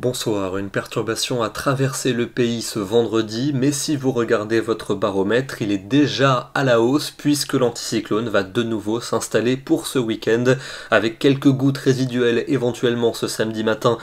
Bonsoir, une perturbation a traversé le pays ce vendredi, mais si vous regardez votre baromètre, il est déjà à la hausse puisque l'anticyclone va de nouveau s'installer pour ce week-end, avec quelques gouttes résiduelles éventuellement ce samedi matin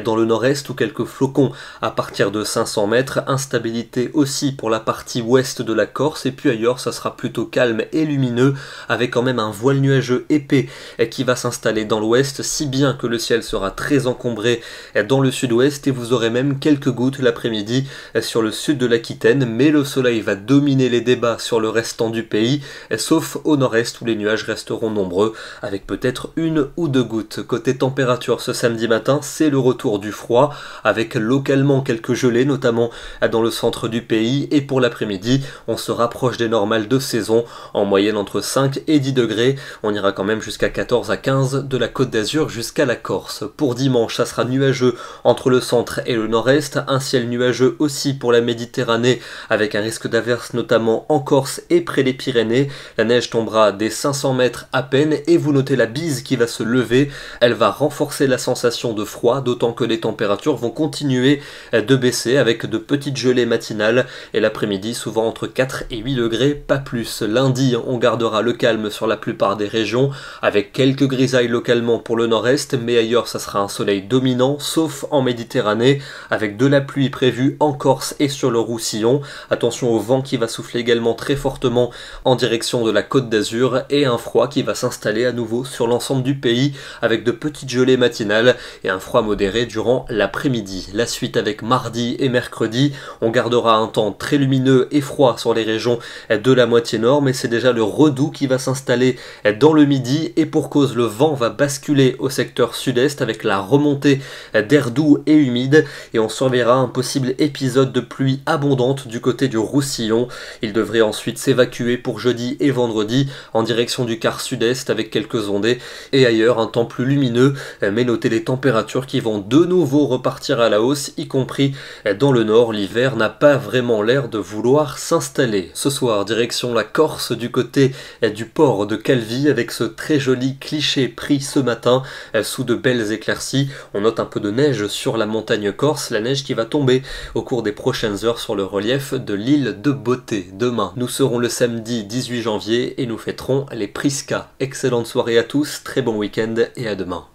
dans le nord-est ou quelques flocons à partir de 500 mètres, instabilité aussi pour la partie ouest de la Corse, et puis ailleurs ça sera plutôt calme et lumineux, avec quand même un voile nuageux épais qui va s'installer dans l'ouest, si bien que le ciel sera très encombré dans le sud-ouest et vous aurez même quelques gouttes l'après-midi sur le sud de l'Aquitaine, mais le soleil va dominer les débats sur le restant du pays, sauf au nord-est où les nuages resteront nombreux, avec peut-être une ou deux gouttes. Côté température ce samedi matin, c'est le retour du froid, avec localement quelques gelées, notamment dans le centre du pays, et pour l'après-midi, on se rapproche des normales de saison, en moyenne entre 5 et 10 degrés, on ira quand même jusqu'à 14 à 15 de la Côte d'Azur jusqu'à la Corse. Pour dimanche, ça sera nuageux entre le centre et le nord-est, un ciel nuageux aussi pour la Méditerranée avec un risque d'averse notamment en Corse et près des Pyrénées. La neige tombera des 500 mètres à peine et vous notez la bise qui va se lever. Elle va renforcer la sensation de froid, d'autant que les températures vont continuer de baisser avec de petites gelées matinales et l'après-midi souvent entre 4 et 8 degrés, pas plus. Lundi, on gardera le calme sur la plupart des régions avec quelques grisailles localement pour le nord-est, mais ailleurs ça sera un soleil dominant, sauf en Méditerranée, avec de la pluie prévue en Corse et sur le Roussillon. Attention au vent qui va souffler également très fortement en direction de la Côte d'Azur et un froid qui va s'installer à nouveau sur l'ensemble du pays avec de petites gelées matinales et un froid modéré durant l'après-midi. La suite avec mardi et mercredi, on gardera un temps très lumineux et froid sur les régions de la moitié nord, mais c'est déjà le redoux qui va s'installer dans le midi et pour cause le vent va basculer au secteur sud-est avec la remontée d'air doux et humide et on surveillera un possible épisode de pluie abondante du côté du Roussillon. Il devrait ensuite s'évacuer pour jeudi et vendredi en direction du quart sud-est avec quelques ondées et ailleurs un temps plus lumineux, mais notez les températures qui vont de nouveau repartir à la hausse, y compris dans le nord. L'hiver n'a pas vraiment l'air de vouloir s'installer. Ce soir, direction la Corse du côté du port de Calvi avec ce très joli cliché pris ce matin sous de belles éclaircies. On note un peu de neige sur la montagne corse, la neige qui va tomber au cours des prochaines heures sur le relief de l'île de Beauté. Demain, nous serons le samedi 18 janvier et nous fêterons les Prisca. Excellente soirée à tous, très bon week-end et à demain.